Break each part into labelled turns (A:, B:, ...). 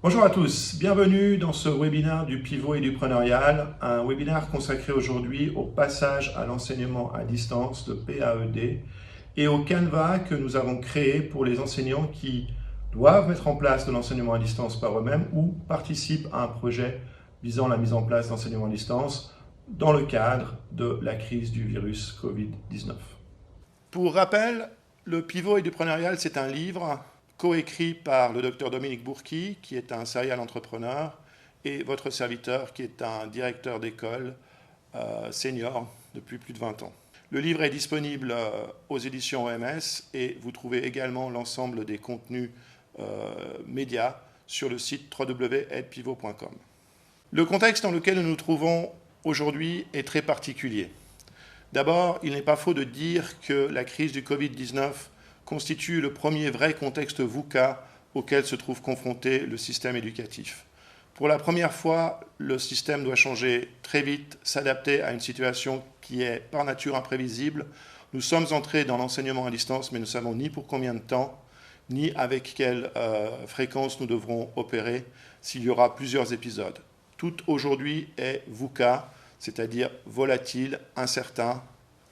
A: Bonjour à tous, bienvenue dans ce webinaire du pivot et du preneurial, un webinaire consacré aujourd'hui au passage à l'enseignement à distance de PAED et au Canva que nous avons créé pour les enseignants qui doivent mettre en place de l'enseignement à distance par eux-mêmes ou participent à un projet visant la mise en place d'enseignement à distance dans le cadre de la crise du virus Covid-19. Pour rappel, le pivot et du preneurial, c'est un livre coécrit par le docteur Dominique Bourqui, qui est un serial entrepreneur, et votre serviteur, qui est un directeur d'école senior depuis plus de 20 ans. Le livre est disponible aux éditions OMS et vous trouvez également l'ensemble des contenus médias sur le site www.edpivot.com. Le contexte dans lequel nous nous trouvons aujourd'hui est très particulier. D'abord, il n'est pas faux de dire que la crise du Covid-19 constitue le premier vrai contexte VUCA auquel se trouve confronté le système éducatif. Pour la première fois, le système doit changer très vite, s'adapter à une situation qui est par nature imprévisible. Nous sommes entrés dans l'enseignement à distance, mais nous ne savons ni pour combien de temps, ni avec quelle fréquence nous devrons opérer s'il y aura plusieurs épisodes. Tout aujourd'hui est VUCA, c'est-à-dire volatile, incertain,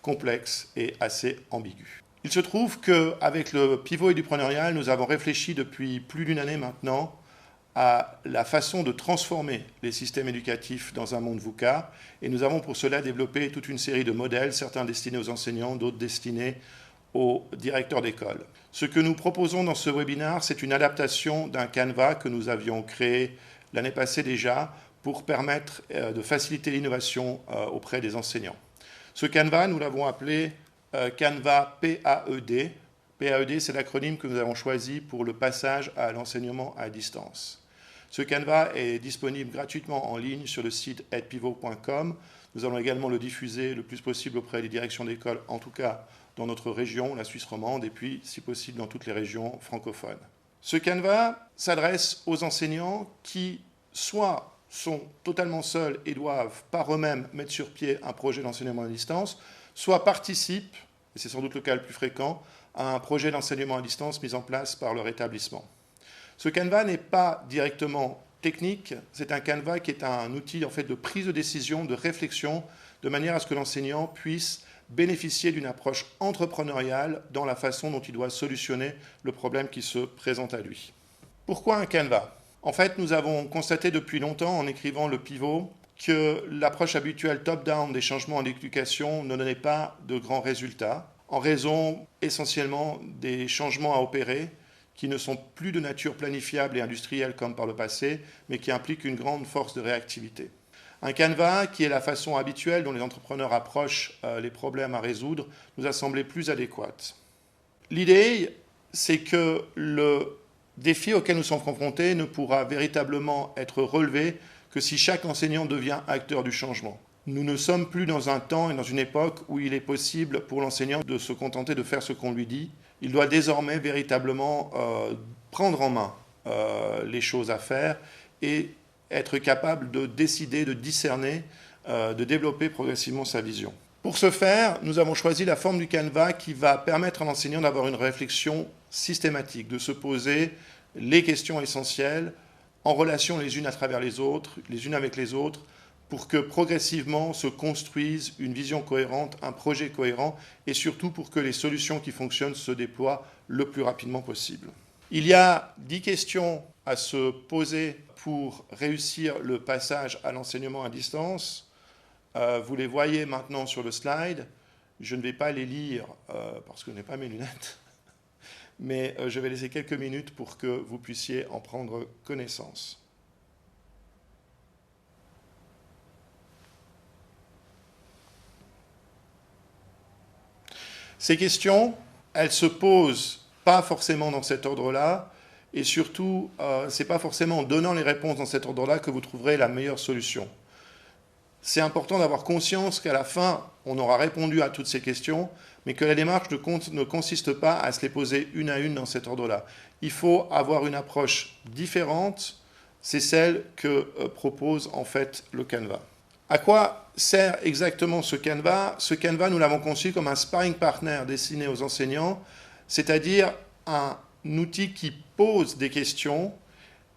A: complexe et assez ambigu. Il se trouve qu'avec le pivot et du preneurial, nous avons réfléchi depuis plus d'une année maintenant à la façon de transformer les systèmes éducatifs dans un monde VUCA, et nous avons pour cela développé toute une série de modèles, certains destinés aux enseignants, d'autres destinés aux directeurs d'école. Ce que nous proposons dans ce webinaire, c'est une adaptation d'un Canva que nous avions créé l'année passée déjà pour permettre de faciliter l'innovation auprès des enseignants. Ce Canva, nous l'avons appelé Canva PAED. PAED, c'est l'acronyme que nous avons choisi pour le passage à l'enseignement à distance. Ce Canva est disponible gratuitement en ligne sur le site edpivot.com. Nous allons également le diffuser le plus possible auprès des directions d'école, en tout cas dans notre région, la Suisse romande, et puis, si possible, dans toutes les régions francophones. Ce Canva s'adresse aux enseignants qui, soit sont totalement seuls et doivent par eux-mêmes mettre sur pied un projet d'enseignement à distance, soit participent, et c'est sans doute le cas le plus fréquent, à un projet d'enseignement à distance mis en place par leur établissement. Ce Canva n'est pas directement technique, c'est un Canva qui est un outil en fait, de prise de décision, de réflexion, de manière à ce que l'enseignant puisse bénéficier d'une approche entrepreneuriale dans la façon dont il doit solutionner le problème qui se présente à lui. Pourquoi un Canva ? En fait, nous avons constaté depuis longtemps, en écrivant le pivot, que l'approche habituelle top-down des changements en éducation ne donnait pas de grands résultats, en raison essentiellement des changements à opérer qui ne sont plus de nature planifiable et industrielle comme par le passé, mais qui impliquent une grande force de réactivité. Un Canva, qui est la façon habituelle dont les entrepreneurs approchent les problèmes à résoudre, nous a semblé plus adéquate. L'idée, c'est que le défi auquel nous sommes confrontés ne pourra véritablement être relevé que si chaque enseignant devient acteur du changement. Nous ne sommes plus dans un temps et dans une époque où il est possible pour l'enseignant de se contenter de faire ce qu'on lui dit. Il doit désormais véritablement prendre en main les choses à faire et être capable de décider, de discerner, de développer progressivement sa vision. Pour ce faire, nous avons choisi la forme du Canva qui va permettre à l'enseignant d'avoir une réflexion systématique, de se poser les questions essentielles en relation les unes à travers les autres, les unes avec les autres, pour que progressivement se construise une vision cohérente, un projet cohérent, et surtout pour que les solutions qui fonctionnent se déploient le plus rapidement possible. Il y a 10 questions à se poser pour réussir le passage à l'enseignement à distance. Vous les voyez maintenant sur le slide. Je ne vais pas les lire parce que je n'ai pas mes lunettes. Mais je vais laisser quelques minutes pour que vous puissiez en prendre connaissance. Ces questions, elles se posent pas forcément dans cet ordre-là, et surtout, ce n'est pas forcément en donnant les réponses dans cet ordre-là que vous trouverez la meilleure solution. C'est important d'avoir conscience qu'à la fin, on aura répondu à toutes ces questions, mais que la démarche ne consiste pas à se les poser une à une dans cet ordre-là. Il faut avoir une approche différente, c'est celle que propose en fait le Canva. À quoi sert exactement ce Canva ? Ce Canva, nous l'avons conçu comme un sparring partner destiné aux enseignants, c'est-à-dire un outil qui pose des questions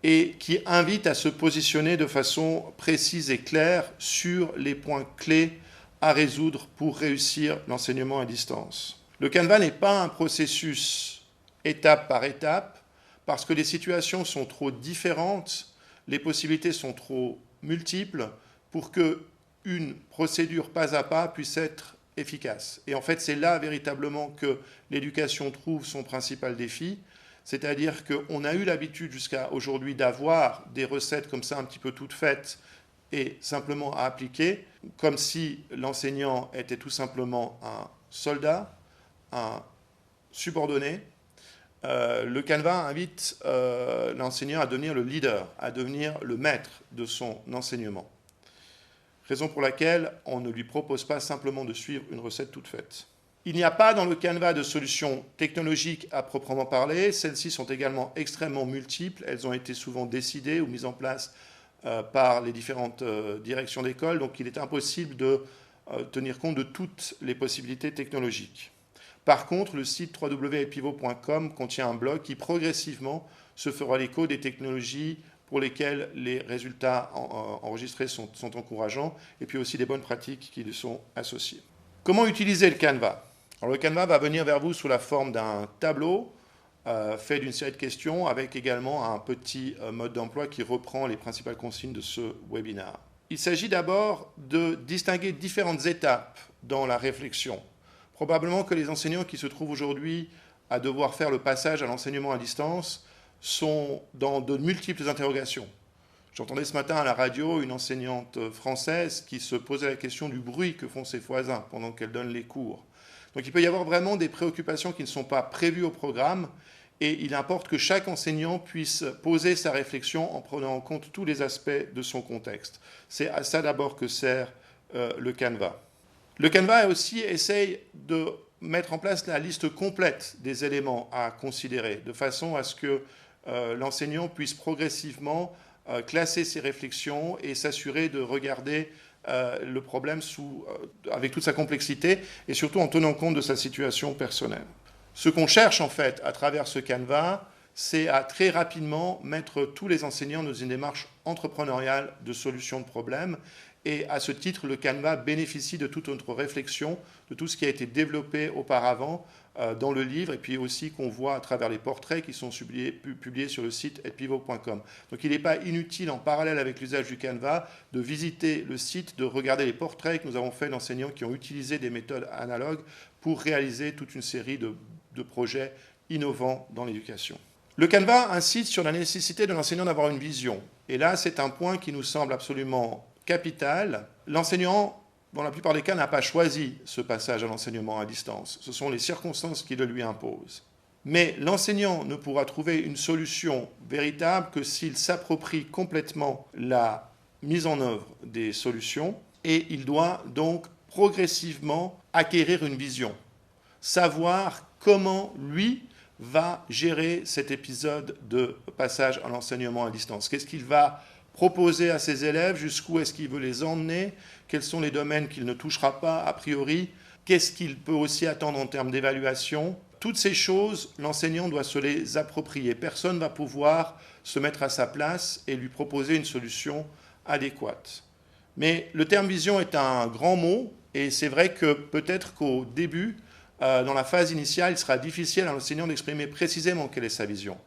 A: et qui invite à se positionner de façon précise et claire sur les points clés à résoudre pour réussir l'enseignement à distance. Le Canva n'est pas un processus étape par étape, parce que les situations sont trop différentes, les possibilités sont trop multiples pour qu'une procédure pas à pas puisse être efficace. Et en fait, c'est là véritablement que l'éducation trouve son principal défi, c'est-à-dire qu'on a eu l'habitude jusqu'à aujourd'hui d'avoir des recettes comme ça un petit peu toutes faites et simplement à appliquer, comme si l'enseignant était tout simplement un soldat, un subordonné. Le Canva invite l'enseignant à devenir le leader, à devenir le maître de son enseignement. Raison pour laquelle on ne lui propose pas simplement de suivre une recette toute faite. Il n'y a pas dans le Canva de solutions technologiques à proprement parler. Celles-ci sont également extrêmement multiples. Elles ont été souvent décidées ou mises en place par les différentes directions d'école. Donc il est impossible de tenir compte de toutes les possibilités technologiques. Par contre, le site www.pivot.com contient un blog qui progressivement se fera l'écho des technologies pour lesquelles les résultats enregistrés sont encourageants, et puis aussi des bonnes pratiques qui lui sont associées. Comment utiliser le Canva ? Alors, le Canva va venir vers vous sous la forme d'un tableau fait d'une série de questions, avec également un petit mode d'emploi qui reprend les principales consignes de ce webinaire. Il s'agit d'abord de distinguer différentes étapes dans la réflexion. Probablement que les enseignants qui se trouvent aujourd'hui à devoir faire le passage à l'enseignement à distance sont dans de multiples interrogations. J'entendais ce matin à la radio une enseignante française qui se posait la question du bruit que font ses voisins pendant qu'elle donne les cours. Donc il peut y avoir vraiment des préoccupations qui ne sont pas prévues au programme, et il importe que chaque enseignant puisse poser sa réflexion en prenant en compte tous les aspects de son contexte. C'est à ça d'abord que sert le Canva. Le Canva aussi essaye de mettre en place la liste complète des éléments à considérer, de façon à ce que l'enseignant puisse progressivement classer ses réflexions et s'assurer de regarder le problème avec toute sa complexité et surtout en tenant compte de sa situation personnelle. Ce qu'on cherche en fait à travers ce Canva, c'est à très rapidement mettre tous les enseignants dans une démarche entrepreneuriale de solution de problèmes. Et à ce titre, le Canva bénéficie de toute notre réflexion, de tout ce qui a été développé auparavant dans le livre, et puis aussi qu'on voit à travers les portraits qui sont publiés sur le site pivot.com. Donc il n'est pas inutile, en parallèle avec l'usage du Canva, de visiter le site, de regarder les portraits que nous avons faits d'enseignants qui ont utilisé des méthodes analogues pour réaliser toute une série de projets innovants dans l'éducation. Le Canva incite sur la nécessité de l'enseignant d'avoir une vision. Et là, c'est un point qui nous semble absolument capital. L'enseignant, dans la plupart des cas, n'a pas choisi ce passage à l'enseignement à distance. Ce sont les circonstances qui le lui imposent. Mais l'enseignant ne pourra trouver une solution véritable que s'il s'approprie complètement la mise en œuvre des solutions, et il doit donc progressivement acquérir une vision, savoir comment lui va gérer cet épisode de passage à l'enseignement à distance. Qu'est-ce qu'il va proposer à ses élèves, jusqu'où est-ce qu'il veut les emmener, quels sont les domaines qu'il ne touchera pas a priori, qu'est-ce qu'il peut aussi attendre en termes d'évaluation. Toutes ces choses, l'enseignant doit se les approprier. Personne ne va pouvoir se mettre à sa place et lui proposer une solution adéquate. Mais le terme vision est un grand mot, et c'est vrai que peut-être qu'au début, dans la phase initiale, il sera difficile à l'enseignant d'exprimer précisément quelle est sa vision.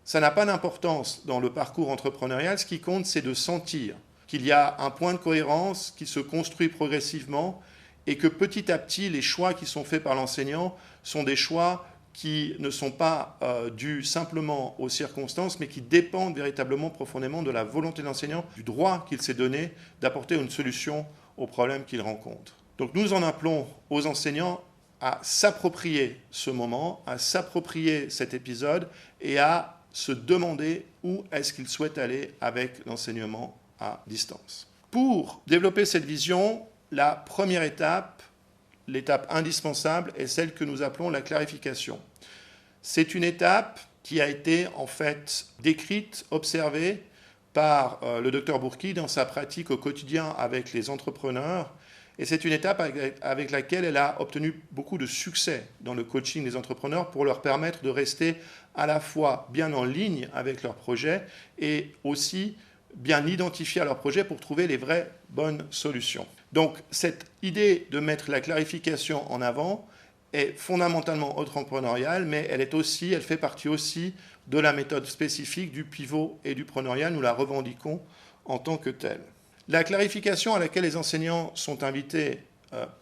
A: Ça n'a pas d'importance dans le parcours entrepreneurial. Ce qui compte, c'est de sentir qu'il y a un point de cohérence qui se construit progressivement et que petit à petit, les choix qui sont faits par l'enseignant sont des choix qui ne sont pas dus simplement aux circonstances, mais qui dépendent véritablement profondément de la volonté de l'enseignant, du droit qu'il s'est donné d'apporter une solution aux problèmes qu'il rencontre. Donc nous en appelons aux enseignants à s'approprier ce moment, à s'approprier cet épisode et à se demander où est-ce qu'il souhaite aller avec l'enseignement à distance. Pour développer cette vision, la première étape, l'étape indispensable, est celle que nous appelons la clarification. C'est une étape qui a été en fait décrite, observée par le docteur Bourki dans sa pratique au quotidien avec les entrepreneurs, Et c'est une étape avec laquelle elle a obtenu beaucoup de succès dans le coaching des entrepreneurs pour leur permettre de rester à la fois bien en ligne avec leurs projets et aussi bien identifier à leurs projets pour trouver les vraies bonnes solutions. Donc cette idée de mettre la clarification en avant est fondamentalement entrepreneuriale, mais elle fait partie aussi de la méthode spécifique du pivot et du preneurial. Nous la revendiquons en tant que telle. La clarification à laquelle les enseignants sont invités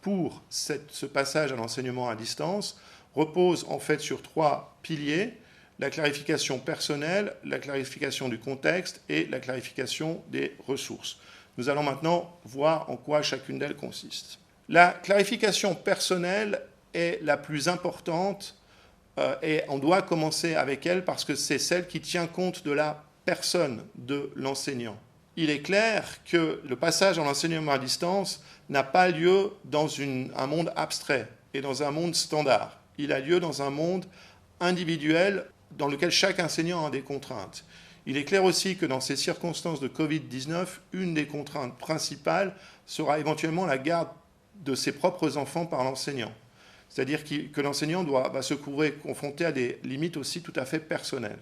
A: pour ce passage à l'enseignement à distance repose en fait sur 3 piliers: la clarification personnelle, la clarification du contexte et la clarification des ressources. Nous allons maintenant voir en quoi chacune d'elles consiste. La clarification personnelle est la plus importante et on doit commencer avec elle parce que c'est celle qui tient compte de la personne de l'enseignant. Il est clair que le passage en enseignement à distance n'a pas lieu dans un monde abstrait et dans un monde standard. Il a lieu dans un monde individuel dans lequel chaque enseignant a des contraintes. Il est clair aussi que dans ces circonstances de Covid-19, une des contraintes principales sera éventuellement la garde de ses propres enfants par l'enseignant. C'est-à-dire que l'enseignant va se confronter à des limites aussi tout à fait personnelles.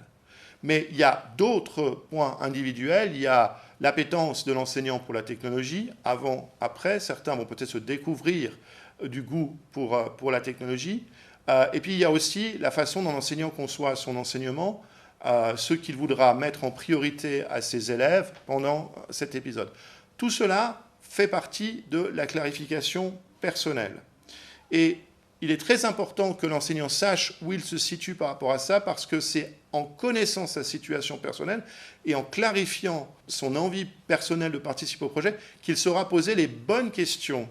A: Mais il y a d'autres points individuels. Il y a l'appétence de l'enseignant pour la technologie, avant, après. Certains vont peut-être se découvrir du goût pour la technologie. Et puis il y a aussi la façon dont l'enseignant conçoit son enseignement, ce qu'il voudra mettre en priorité à ses élèves pendant cet épisode. Tout cela fait partie de la clarification personnelle. Et il est très important que l'enseignant sache où il se situe par rapport à ça, parce que c'est en connaissant sa situation personnelle et en clarifiant son envie personnelle de participer au projet qu'il saura poser les bonnes questions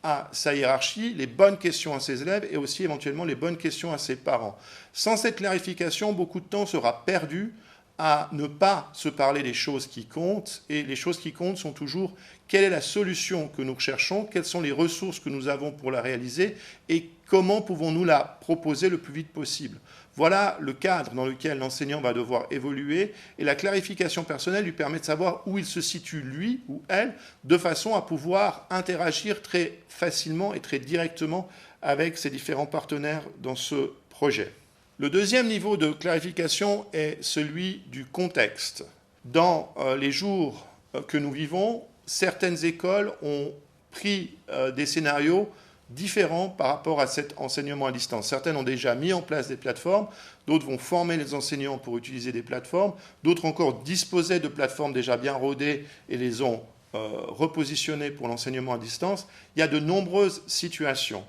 A: à sa hiérarchie, les bonnes questions à ses élèves et aussi éventuellement les bonnes questions à ses parents. Sans cette clarification, beaucoup de temps sera perdu à ne pas se parler des choses qui comptent, et les choses qui comptent sont toujours quelle est la solution que nous recherchons, quelles sont les ressources que nous avons pour la réaliser et comment pouvons-nous la proposer le plus vite possible. Voilà le cadre dans lequel l'enseignant va devoir évoluer, et la clarification personnelle lui permet de savoir où il se situe, lui ou elle, de façon à pouvoir interagir très facilement et très directement avec ses différents partenaires dans ce projet. Le deuxième niveau de clarification est celui du contexte. Dans les jours que nous vivons, certaines écoles ont pris des scénarios différents par rapport à cet enseignement à distance. Certaines ont déjà mis en place des plateformes, d'autres vont former les enseignants pour utiliser des plateformes, d'autres encore disposaient de plateformes déjà bien rodées et les ont repositionnées pour l'enseignement à distance. Il y a de nombreuses situations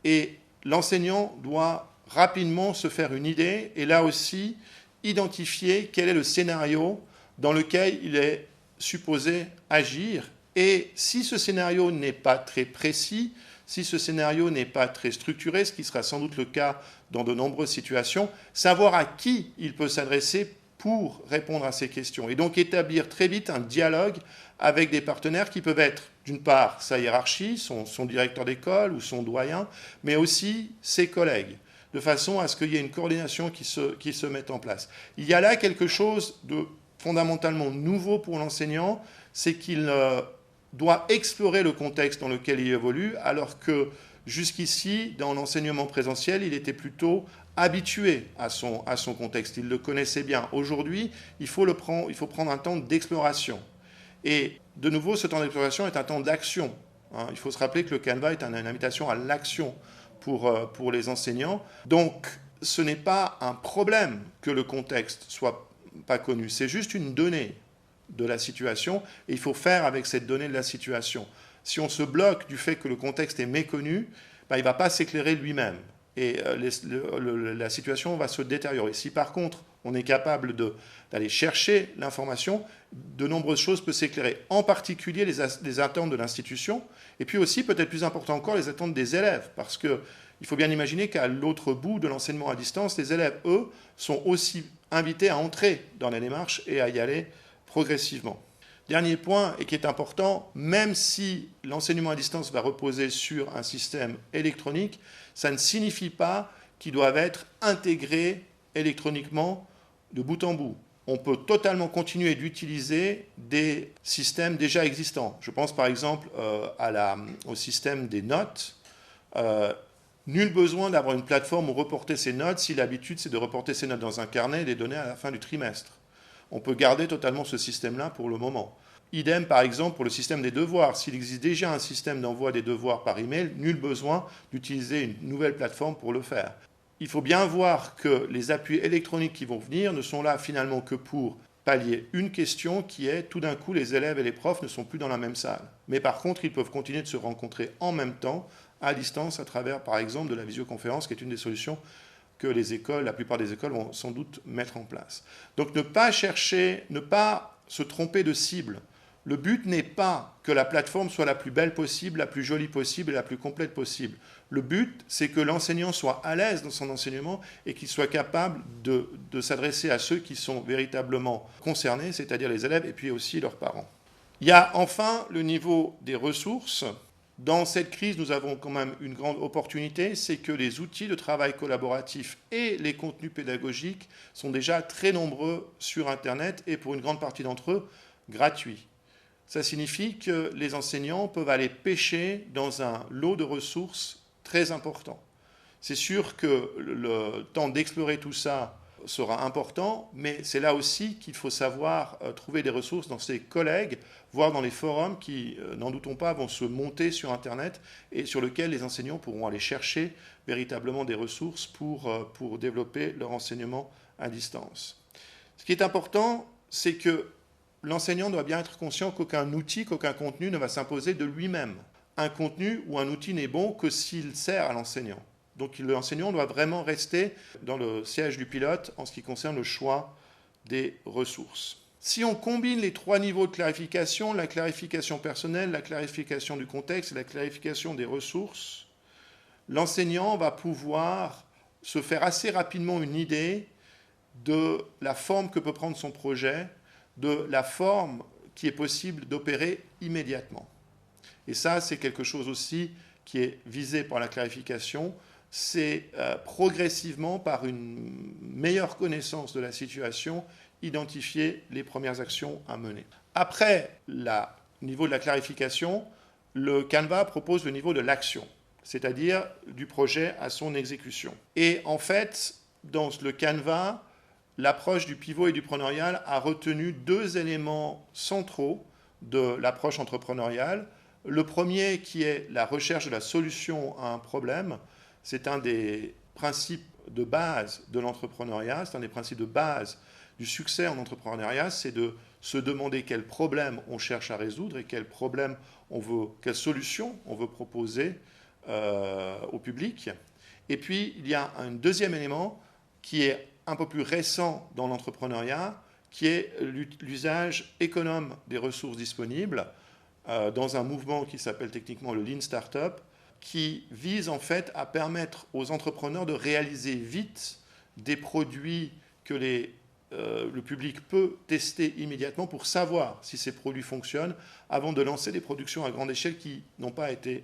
A: et l'enseignant doit rapidement se faire une idée et là aussi identifier quel est le scénario dans lequel il est supposé agir. Et si ce scénario n'est pas très précis, si ce scénario n'est pas très structuré, ce qui sera sans doute le cas dans de nombreuses situations, savoir à qui il peut s'adresser pour répondre à ces questions. Et donc établir très vite un dialogue avec des partenaires qui peuvent être, d'une part, sa hiérarchie, son directeur d'école ou son doyen, mais aussi ses collègues, de façon à ce qu'il y ait une coordination qui se mette en place. Il y a là quelque chose de fondamentalement nouveau pour l'enseignant, c'est qu'il doit explorer le contexte dans lequel il évolue, alors que jusqu'ici, dans l'enseignement présentiel, il était plutôt habitué à son contexte, il le connaissait bien. Aujourd'hui, il faut prendre un temps d'exploration. Et de nouveau, ce temps d'exploration est un temps d'action. Il faut se rappeler que le Canva est une invitation à l'action pour les enseignants. Donc, ce n'est pas un problème que le contexte soit pas connu, c'est juste une donnée de la situation, et il faut faire avec cette donnée de la situation. Si on se bloque du fait que le contexte est méconnu, il ne va pas s'éclairer lui-même, et la situation va se détériorer. Si par contre, on est capable d'aller chercher l'information, de nombreuses choses peuvent s'éclairer, en particulier les attentes de l'institution, et puis aussi, peut-être plus important encore, les attentes des élèves, parce qu'il faut bien imaginer qu'à l'autre bout de l'enseignement à distance, les élèves, eux, sont aussi invités à entrer dans la démarche et à y aller progressivement. Dernier point, et qui est important, même si l'enseignement à distance va reposer sur un système électronique, ça ne signifie pas qu'ils doivent être intégrés électroniquement de bout en bout. on peut totalement continuer d'utiliser des systèmes déjà existants. Je pense par exemple au système des notes. Nul besoin d'avoir une plateforme où reporter ses notes si l'habitude c'est de reporter ses notes dans un carnet et les donner à la fin du trimestre. On peut garder totalement ce système-là pour le moment. Idem par exemple pour le système des devoirs. S'il existe déjà un système d'envoi des devoirs par email, nul besoin d'utiliser une nouvelle plateforme pour le faire. Il faut bien voir que les appuis électroniques qui vont venir ne sont là finalement que pour pallier une question qui est tout d'un coup les élèves et les profs ne sont plus dans la même salle. Mais par contre, ils peuvent continuer de se rencontrer en même temps à distance à travers par exemple de la visioconférence qui est une des solutions que la plupart des écoles vont sans doute mettre en place. Donc ne pas se tromper de cible. Le but n'est pas que la plateforme soit la plus belle possible, la plus jolie possible et la plus complète possible. Le but, c'est que l'enseignant soit à l'aise dans son enseignement et qu'il soit capable de s'adresser à ceux qui sont véritablement concernés, c'est-à-dire les élèves et puis aussi leurs parents. Il y a enfin le niveau des ressources. Dans cette crise, nous avons quand même une grande opportunité, c'est que les outils de travail collaboratif et les contenus pédagogiques sont déjà très nombreux sur Internet et pour une grande partie d'entre eux, gratuits. Ça signifie que les enseignants peuvent aller pêcher dans un lot de ressources très important. C'est sûr que le temps d'explorer tout ça sera important, mais c'est là aussi qu'il faut savoir trouver des ressources dans ses collègues, voire dans les forums qui, n'en doutons pas, vont se monter sur Internet et sur lesquels les enseignants pourront aller chercher véritablement des ressources pour développer leur enseignement à distance. Ce qui est important, c'est que l'enseignant doit bien être conscient qu'aucun outil, qu'aucun contenu ne va s'imposer de lui-même. Un contenu ou un outil n'est bon que s'il sert à l'enseignant. Donc l'enseignant doit vraiment rester dans le siège du pilote en ce qui concerne le choix des ressources. Si on combine les trois niveaux de clarification, la clarification personnelle, la clarification du contexte et la clarification des ressources, l'enseignant va pouvoir se faire assez rapidement une idée de la forme que peut prendre son projet, de la forme qui est possible d'opérer immédiatement. Et ça, c'est quelque chose aussi qui est visé par la clarification, c'est progressivement, par une meilleure connaissance de la situation, identifier les premières actions à mener. Après le niveau de la clarification, le Canva propose le niveau de l'action, c'est-à-dire du projet à son exécution. Et en fait, dans le Canva, l'approche du pivot et du preneurial a retenu deux éléments centraux de l'approche entrepreneuriale. Le premier qui est la recherche de la solution à un problème, c'est un des principes de base de l'entrepreneuriat, c'est un des principes de base du succès en entrepreneuriat, c'est de se demander quel problème on cherche à résoudre et quelle solution on veut proposer au public. Et puis, il y a un deuxième élément qui est un peu plus récent dans l'entrepreneuriat, qui est l'usage économe des ressources disponibles dans un mouvement qui s'appelle techniquement le Lean Startup, qui vise en fait à permettre aux entrepreneurs de réaliser vite des produits que le public peut tester immédiatement pour savoir si ces produits fonctionnent avant de lancer des productions à grande échelle qui n'ont pas été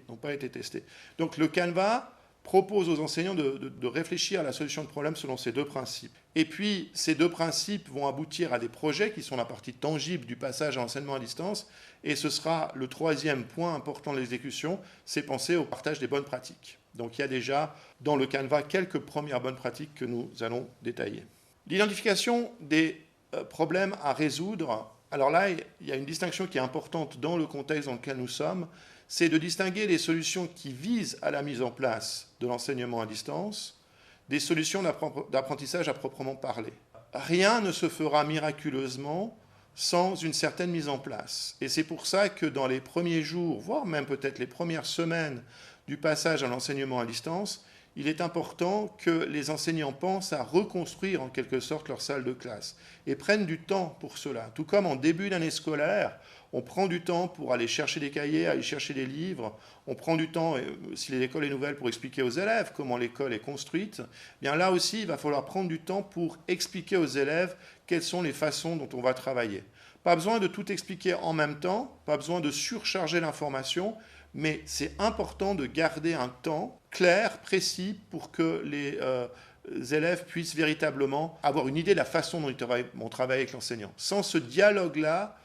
A: testées. Donc le Canva propose aux enseignants de réfléchir à la solution de problème selon ces deux principes. Et puis, ces deux principes vont aboutir à des projets qui sont la partie tangible du passage à l'enseignement à distance. Et ce sera le troisième point important de l'exécution, c'est penser au partage des bonnes pratiques. Donc il y a déjà dans le Canva quelques premières bonnes pratiques que nous allons détailler. L'identification des problèmes à résoudre. Alors là, il y a une distinction qui est importante dans le contexte dans lequel nous sommes, c'est de distinguer les solutions qui visent à la mise en place de l'enseignement à distance des solutions d'apprentissage à proprement parler. Rien ne se fera miraculeusement sans une certaine mise en place. Et c'est pour ça que dans les premiers jours, voire même peut-être les premières semaines du passage à l'enseignement à distance, il est important que les enseignants pensent à reconstruire en quelque sorte leur salle de classe et prennent du temps pour cela. Tout comme en début d'année scolaire, on prend du temps pour aller chercher des cahiers, aller chercher des livres, on prend du temps, si l'école est nouvelle, pour expliquer aux élèves comment l'école est construite. Bien là aussi, il va falloir prendre du temps pour expliquer aux élèves quelles sont les façons dont on va travailler. Pas besoin de tout expliquer en même temps, pas besoin de surcharger l'information, mais c'est important de garder un temps clair, précis, pour que élèves puissent véritablement avoir une idée de la façon dont ils vont travailler avec l'enseignant. Sans ce dialogue-là,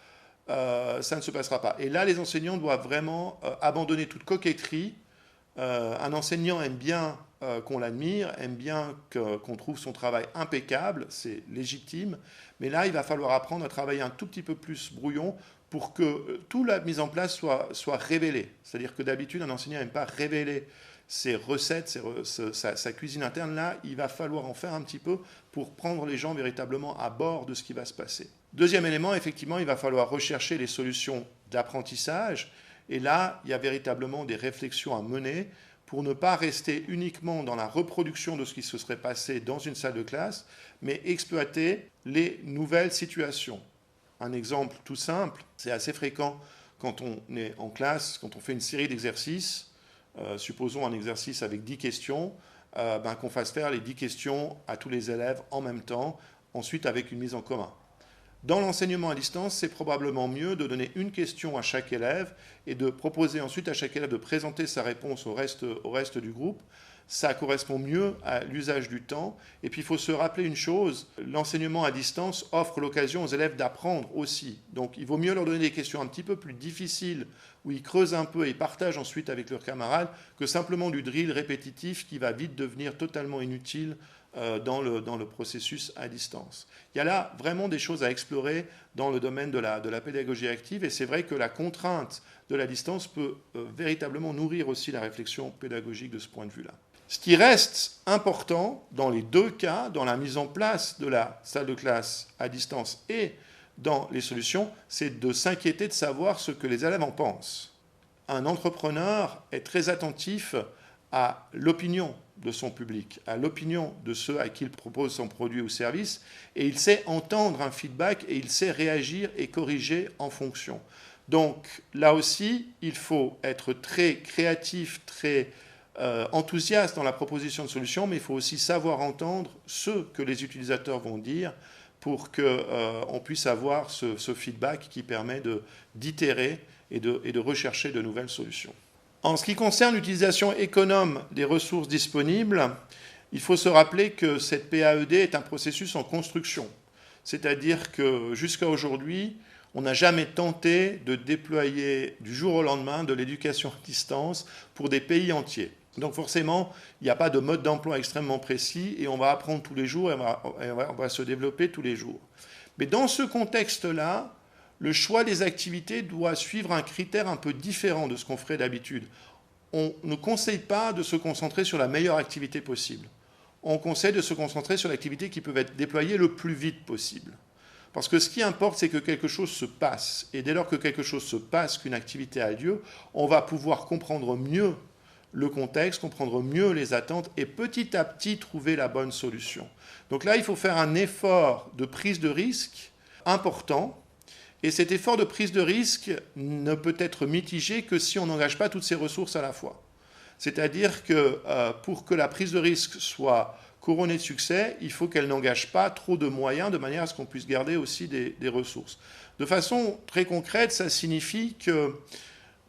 A: ça ne se passera pas. Et là, les enseignants doivent vraiment abandonner toute coquetterie. Un enseignant aime bien qu'on l'admire, aime bien qu'on trouve son travail impeccable, c'est légitime, mais là, il va falloir apprendre à travailler un tout petit peu plus brouillon pour que toute la mise en place soit révélée. C'est-à-dire que d'habitude, un enseignant n'aime pas révéler ses recettes, sa cuisine interne. Là, il va falloir en faire un petit peu pour prendre les gens véritablement à bord de ce qui va se passer. Deuxième élément, effectivement, il va falloir rechercher les solutions d'apprentissage. Et là, il y a véritablement des réflexions à mener pour ne pas rester uniquement dans la reproduction de ce qui se serait passé dans une salle de classe, mais exploiter les nouvelles situations. Un exemple tout simple, c'est assez fréquent quand on est en classe, quand on fait une série d'exercices, supposons un exercice avec 10 questions, qu'on fasse faire les 10 questions à tous les élèves en même temps, ensuite avec une mise en commun. Dans l'enseignement à distance, c'est probablement mieux de donner une question à chaque élève et de proposer ensuite à chaque élève de présenter sa réponse au reste du groupe. Ça correspond mieux à l'usage du temps. Et puis il faut se rappeler une chose, l'enseignement à distance offre l'occasion aux élèves d'apprendre aussi. Donc il vaut mieux leur donner des questions un petit peu plus difficiles, où ils creusent un peu et partagent ensuite avec leurs camarades, que simplement du drill répétitif qui va vite devenir totalement inutile dans le processus à distance. Il y a là vraiment des choses à explorer dans le domaine de la pédagogie active, et c'est vrai que la contrainte de la distance peut véritablement nourrir aussi la réflexion pédagogique de ce point de vue-là. Ce qui reste important dans les deux cas, dans la mise en place de la salle de classe à distance et dans les solutions, c'est de s'inquiéter de savoir ce que les élèves en pensent. Un entrepreneur est très attentif à l'opinion de son public, à l'opinion de ceux à qui il propose son produit ou service, et il sait entendre un feedback et il sait réagir et corriger en fonction. Donc là aussi, il faut être très créatif, très enthousiaste dans la proposition de solutions, mais il faut aussi savoir entendre ce que les utilisateurs vont dire pour qu'on puisse avoir ce feedback qui permet d'itérer et de rechercher de nouvelles solutions. En ce qui concerne l'utilisation économe des ressources disponibles, il faut se rappeler que cette PAED est un processus en construction. C'est-à-dire que jusqu'à aujourd'hui, on n'a jamais tenté de déployer du jour au lendemain de l'éducation à distance pour des pays entiers. Donc forcément, il n'y a pas de mode d'emploi extrêmement précis et on va apprendre tous les jours et on va se développer tous les jours. Mais dans ce contexte-là, le choix des activités doit suivre un critère un peu différent de ce qu'on ferait d'habitude. On ne conseille pas de se concentrer sur la meilleure activité possible. On conseille de se concentrer sur l'activité qui peut être déployée le plus vite possible. Parce que ce qui importe, c'est que quelque chose se passe. Et dès lors que quelque chose se passe, qu'une activité a lieu, on va pouvoir comprendre mieux le contexte, comprendre mieux les attentes et petit à petit trouver la bonne solution. Donc là, il faut faire un effort de prise de risque important. Et cet effort de prise de risque ne peut être mitigé que si on n'engage pas toutes ces ressources à la fois. C'est-à-dire que pour que la prise de risque soit couronnée de succès, il faut qu'elle n'engage pas trop de moyens de manière à ce qu'on puisse garder aussi des ressources. De façon très concrète, ça signifie que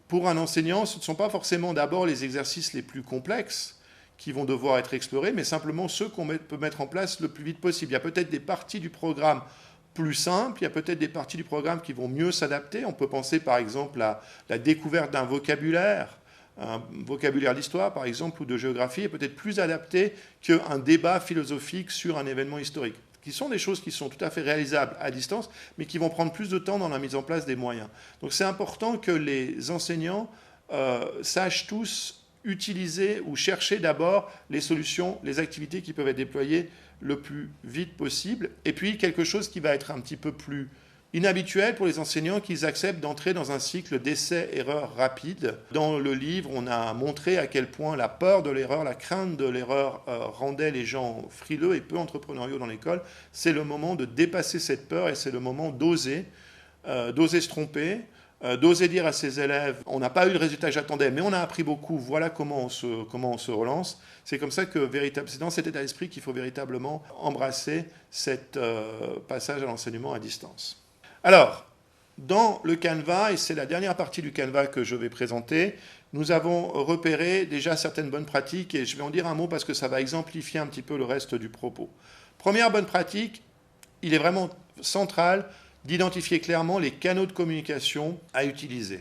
A: pour un enseignant, ce ne sont pas forcément d'abord les exercices les plus complexes qui vont devoir être explorés, mais simplement ceux qu'on peut mettre en place le plus vite possible. Il y a peut-être des parties du programme plus simple, il y a peut-être des parties du programme qui vont mieux s'adapter. On peut penser par exemple à la découverte d'un vocabulaire. Un vocabulaire d'histoire par exemple ou de géographie est peut-être plus adapté qu'un débat philosophique sur un événement historique, qui sont des choses qui sont tout à fait réalisables à distance, mais qui vont prendre plus de temps dans la mise en place des moyens. Donc c'est important que les enseignants sachent tous utiliser ou chercher d'abord les solutions, les activités qui peuvent être déployées le plus vite possible. Et puis quelque chose qui va être un petit peu plus inhabituel pour les enseignants, qu'ils acceptent d'entrer dans un cycle d'essais-erreurs rapides. Dans le livre, on a montré à quel point la peur de l'erreur, la crainte de l'erreur rendait les gens frileux et peu entrepreneuriaux dans l'école. C'est le moment de dépasser cette peur et c'est le moment d'oser se tromper, d'oser dire à ses élèves « on n'a pas eu le résultat que j'attendais, mais on a appris beaucoup, voilà comment on se relance ». C'est comme ça que c'est dans cet état d'esprit qu'il faut véritablement embrasser cet passage à l'enseignement à distance. Alors, dans le Canva, et c'est la dernière partie du Canva que je vais présenter, nous avons repéré déjà certaines bonnes pratiques et je vais en dire un mot parce que ça va exemplifier un petit peu le reste du propos. Première bonne pratique, il est vraiment central d'identifier clairement les canaux de communication à utiliser.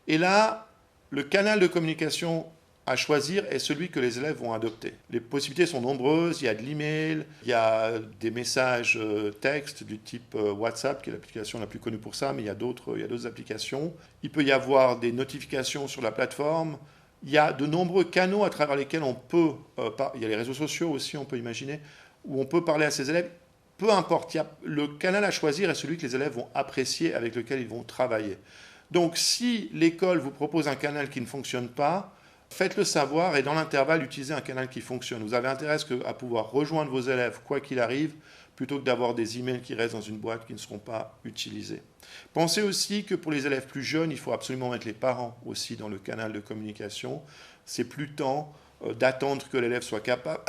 A: Et là, le canal de communication à choisir est celui que les élèves vont adopter. Les possibilités sont nombreuses, il y a de l'email, il y a des messages textes du type WhatsApp, qui est l'application la plus connue pour ça, mais il y a d'autres applications. Il peut y avoir des notifications sur la plateforme. Il y a de nombreux canaux à travers lesquels on peut, il y a les réseaux sociaux aussi, on peut imaginer, où on peut parler à ses élèves. Peu importe, le canal à choisir est celui que les élèves vont apprécier, avec lequel ils vont travailler. Donc si l'école vous propose un canal qui ne fonctionne pas, faites-le savoir et dans l'intervalle, utilisez un canal qui fonctionne. Vous avez intérêt à pouvoir rejoindre vos élèves quoi qu'il arrive, plutôt que d'avoir des emails qui restent dans une boîte qui ne seront pas utilisés. Pensez aussi que pour les élèves plus jeunes, il faut absolument mettre les parents aussi dans le canal de communication. C'est plus temps d'attendre que l'élève soit capable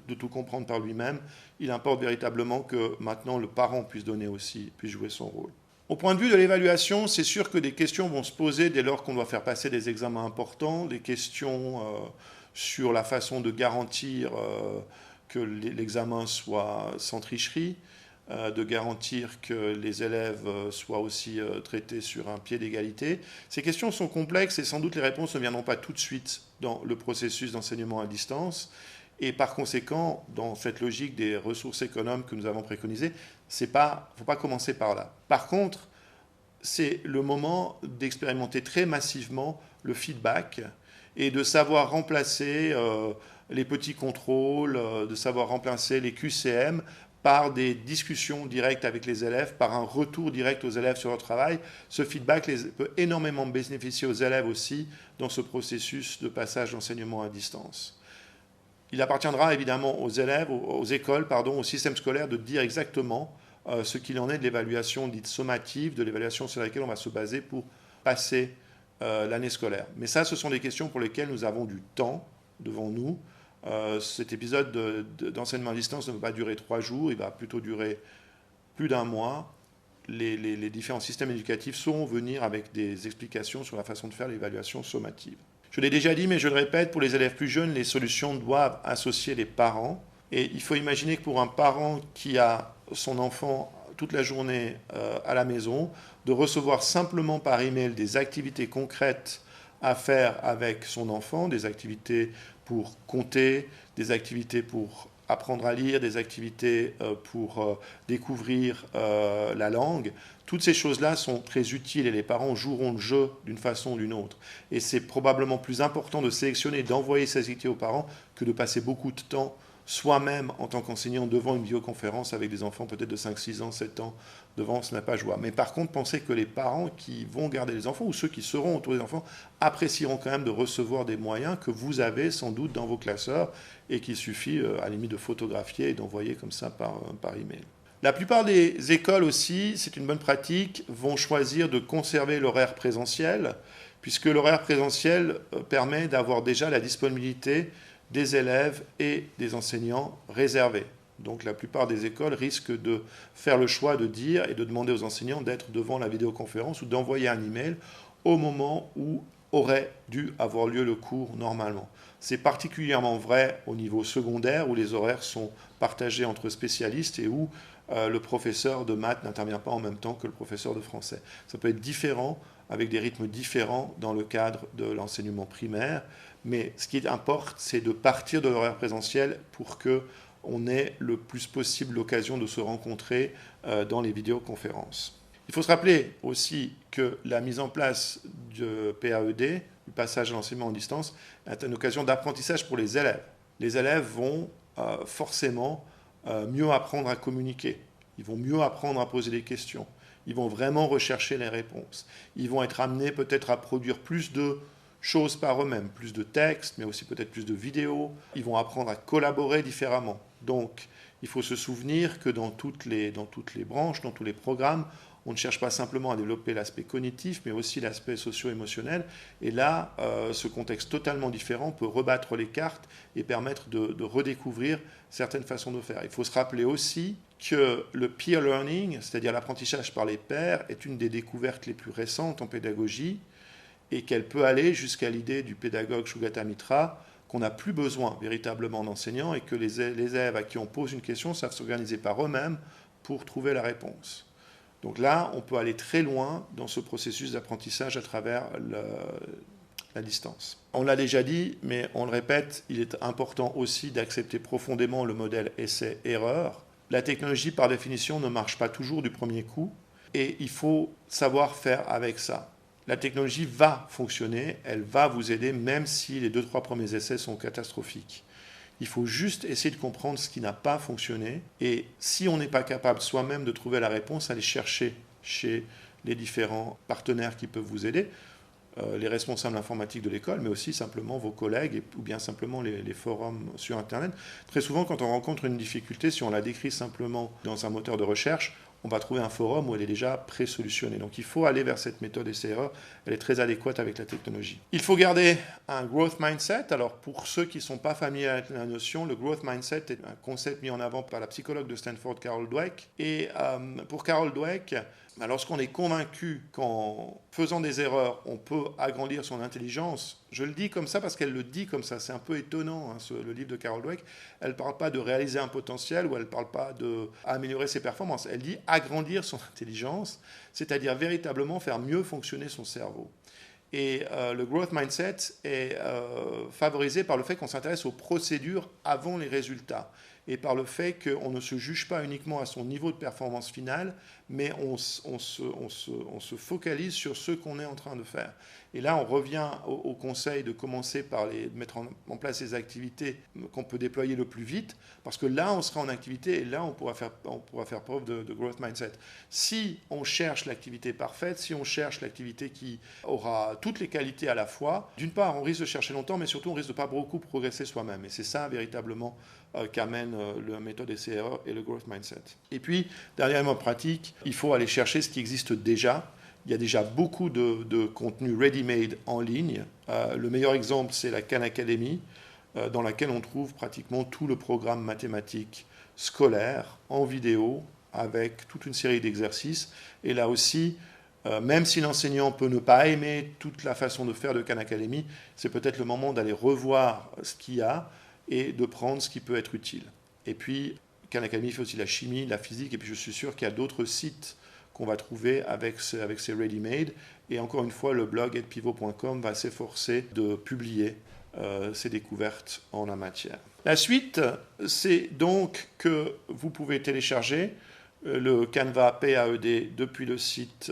A: de tout comprendre par lui-même. Il importe véritablement que maintenant le parent puisse jouer son rôle. Au point de vue de l'évaluation, c'est sûr que des questions vont se poser dès lors qu'on doit faire passer des examens importants, des questions sur la façon de garantir que l'examen soit sans tricherie, de garantir que les élèves soient aussi traités sur un pied d'égalité. Ces questions sont complexes et sans doute les réponses ne viendront pas tout de suite dans le processus d'enseignement à distance. Et par conséquent, dans cette logique des ressources économes que nous avons préconisées, il ne faut pas commencer par là. Par contre, c'est le moment d'expérimenter très massivement le feedback et de savoir remplacer les petits contrôles, de savoir remplacer les QCM par des discussions directes avec les élèves, par un retour direct aux élèves sur leur travail. Ce feedback peut énormément bénéficier aux élèves aussi dans ce processus de passage d'enseignement à distance. Il appartiendra évidemment aux élèves, aux écoles, au système scolaire de dire exactement ce qu'il en est de l'évaluation dite sommative, de l'évaluation sur laquelle on va se baser pour passer l'année scolaire. Mais ça, ce sont des questions pour lesquelles nous avons du temps devant nous. Cet épisode d'enseignement à distance ne va pas durer 3 jours, il va plutôt durer plus d'1 mois. Les différents systèmes éducatifs sauront venir avec des explications sur la façon de faire l'évaluation sommative. Je l'ai déjà dit, mais je le répète, pour les élèves plus jeunes, les solutions doivent associer les parents. Et il faut imaginer que pour un parent qui a son enfant toute la journée à la maison, de recevoir simplement par email des activités concrètes à faire avec son enfant, des activités pour compter, des activités pour apprendre à lire, des activités pour découvrir la langue. Toutes ces choses-là sont très utiles et les parents joueront le jeu d'une façon ou d'une autre. Et c'est probablement plus important de sélectionner et d'envoyer ces activités aux parents que de passer beaucoup de temps soi-même en tant qu'enseignant devant une vidéoconférence avec des enfants peut-être de 5, 6 ans, 7 ans, devant, ce n'est pas jouable. Mais par contre, pensez que les parents qui vont garder les enfants ou ceux qui seront autour des enfants apprécieront quand même de recevoir des moyens que vous avez sans doute dans vos classeurs et qu'il suffit à la limite de photographier et d'envoyer comme ça par email. La plupart des écoles aussi, c'est une bonne pratique, vont choisir de conserver l'horaire présentiel puisque l'horaire présentiel permet d'avoir déjà la disponibilité des élèves et des enseignants réservés. Donc la plupart des écoles risquent de faire le choix de dire et de demander aux enseignants d'être devant la vidéoconférence ou d'envoyer un email au moment où aurait dû avoir lieu le cours normalement. C'est particulièrement vrai au niveau secondaire où les horaires sont partagés entre spécialistes et où le professeur de maths n'intervient pas en même temps que le professeur de français. Ça peut être différent, avec des rythmes différents dans le cadre de l'enseignement primaire, mais ce qui importe, c'est de partir de l'horaire présentiel pour qu'on ait le plus possible l'occasion de se rencontrer dans les vidéoconférences. Il faut se rappeler aussi que la mise en place du PAED, du passage à l'enseignement en distance, est une occasion d'apprentissage pour les élèves. Les élèves vont forcément mieux apprendre à communiquer. Ils vont mieux apprendre à poser des questions. Ils vont vraiment rechercher les réponses. Ils vont être amenés peut-être à produire plus de choses par eux-mêmes, plus de textes, mais aussi peut-être plus de vidéos. Ils vont apprendre à collaborer différemment. Donc, il faut se souvenir que dans toutes les branches, dans tous les programmes, on ne cherche pas simplement à développer l'aspect cognitif, mais aussi l'aspect socio-émotionnel. Et là, ce contexte totalement différent peut rebattre les cartes et permettre de redécouvrir certaines façons de faire. Il faut se rappeler aussi que le peer learning, c'est-à-dire l'apprentissage par les pairs, est une des découvertes les plus récentes en pédagogie et qu'elle peut aller jusqu'à l'idée du pédagogue Sugata Mitra, qu'on n'a plus besoin véritablement d'enseignants et que les élèves à qui on pose une question savent s'organiser par eux-mêmes pour trouver la réponse. Donc là, on peut aller très loin dans ce processus d'apprentissage à travers la distance. On l'a déjà dit, mais on le répète, il est important aussi d'accepter profondément le modèle essai-erreur. La technologie, par définition, ne marche pas toujours du premier coup, et il faut savoir faire avec ça. La technologie va fonctionner, elle va vous aider, même si les 2-3 premiers essais sont catastrophiques. Il faut juste essayer de comprendre ce qui n'a pas fonctionné, et si on n'est pas capable soi-même de trouver la réponse, aller chercher chez les différents partenaires qui peuvent vous aider, les responsables informatiques de l'école, mais aussi simplement vos collègues ou bien simplement les forums sur Internet. Très souvent, quand on rencontre une difficulté, si on la décrit simplement dans un moteur de recherche, on va trouver un forum où elle est déjà pré-solutionnée. Donc il faut aller vers cette méthode essai-erreur, elle est très adéquate avec la technologie. Il faut garder un growth mindset. Alors pour ceux qui ne sont pas familiers avec la notion, le growth mindset est un concept mis en avant par la psychologue de Stanford, Carol Dweck. Et pour Carol Dweck, lorsqu'on est convaincu qu'en faisant des erreurs, on peut agrandir son intelligence, je le dis comme ça parce qu'elle le dit comme ça, c'est un peu étonnant, hein, le livre de Carol Dweck, elle ne parle pas de réaliser un potentiel ou elle ne parle pas d'améliorer ses performances, elle dit agrandir son intelligence, c'est-à-dire véritablement faire mieux fonctionner son cerveau. Et le growth mindset est favorisé par le fait qu'on s'intéresse aux procédures avant les résultats et par le fait qu'on ne se juge pas uniquement à son niveau de performance finale, mais on se focalise sur ce qu'on est en train de faire. Et là, on revient au conseil de commencer par mettre en place les activités qu'on peut déployer le plus vite, parce que là, on sera en activité et là, on pourra faire preuve de growth mindset. Si on cherche l'activité parfaite, si on cherche l'activité qui aura toutes les qualités à la fois, d'une part, on risque de chercher longtemps, mais surtout, on risque de pas beaucoup progresser soi-même. Et c'est ça, véritablement, qu'amène la méthode essai-erreur et le growth mindset. Et puis, dernièrement pratique, il faut aller chercher ce qui existe déjà. Il y a déjà beaucoup de contenu ready-made en ligne. Le meilleur exemple, c'est la Khan Academy, dans laquelle on trouve pratiquement tout le programme mathématique scolaire en vidéo, avec toute une série d'exercices. Et là aussi, même si l'enseignant peut ne pas aimer toute la façon de faire de Khan Academy, c'est peut-être le moment d'aller revoir ce qu'il y a et de prendre ce qui peut être utile. Et puis, Khan Academy fait aussi la chimie, la physique, et puis je suis sûr qu'il y a d'autres sites qu'on va trouver avec ces ready-made. Et encore une fois, le blog edpivot.com va s'efforcer de publier ces découvertes en la matière. La suite, c'est donc que vous pouvez télécharger le Canva PAED depuis le site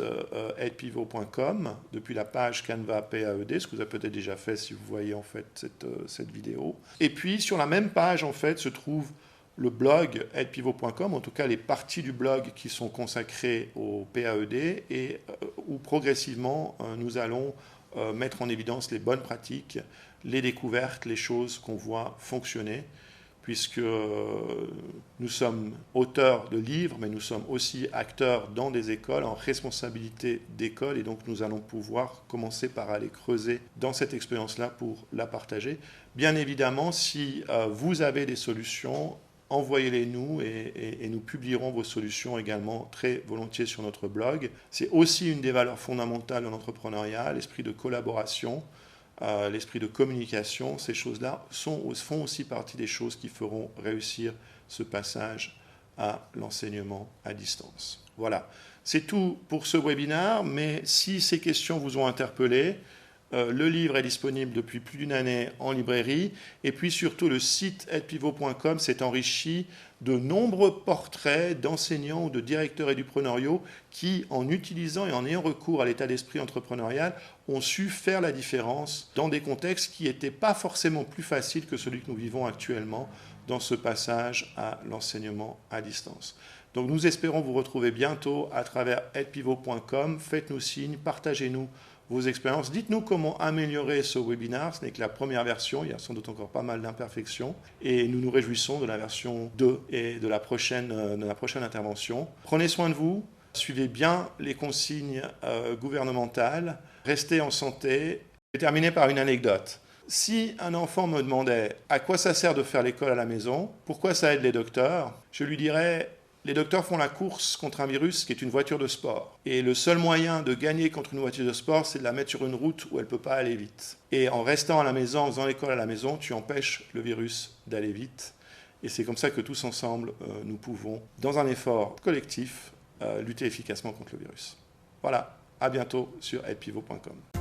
A: edpivot.com, depuis la page Canva PAED, ce que vous avez peut-être déjà fait si vous voyez en fait cette vidéo. Et puis sur la même page en fait se trouve le blog edpivot.com, en tout cas les parties du blog qui sont consacrées au PAED et où progressivement nous allons mettre en évidence les bonnes pratiques, les découvertes, les choses qu'on voit fonctionner, puisque nous sommes auteurs de livres, mais nous sommes aussi acteurs dans des écoles, en responsabilité d'école, et donc nous allons pouvoir commencer par aller creuser dans cette expérience-là pour la partager. Bien évidemment, si vous avez des solutions, envoyez-les nous et nous publierons vos solutions également très volontiers sur notre blog. C'est aussi une des valeurs fondamentales de l'entrepreneuriat, l'esprit de collaboration, l'esprit de communication. Ces choses-là font aussi partie des choses qui feront réussir ce passage à l'enseignement à distance. Voilà, c'est tout pour ce webinaire, mais si ces questions vous ont interpellé, le livre est disponible depuis plus d'une année en librairie, et puis surtout le site edpivot.com s'est enrichi de nombreux portraits d'enseignants ou de directeurs édupreneuriaux qui, en utilisant et en ayant recours à l'état d'esprit entrepreneurial, ont su faire la différence dans des contextes qui n'étaient pas forcément plus faciles que celui que nous vivons actuellement dans ce passage à l'enseignement à distance. Donc nous espérons vous retrouver bientôt à travers edpivot.com. Faites-nous signe, partagez-nous vos expériences. Dites-nous comment améliorer ce webinaire. Ce n'est que la première version, il y a sans doute encore pas mal d'imperfections. Et nous nous réjouissons de la version 2 et de la prochaine intervention. Prenez soin de vous, suivez bien les consignes gouvernementales, restez en santé. Je vais terminer par une anecdote. Si un enfant me demandait à quoi ça sert de faire l'école à la maison, pourquoi ça aide les docteurs, je lui dirais Les docteurs font la course contre un virus qui est une voiture de sport. Et le seul moyen de gagner contre une voiture de sport, c'est de la mettre sur une route où elle ne peut pas aller vite. Et en restant à la maison, en faisant l'école à la maison, tu empêches le virus d'aller vite. Et c'est comme ça que tous ensemble, nous pouvons, dans un effort collectif, lutter efficacement contre le virus. Voilà, à bientôt sur aidepivot.com.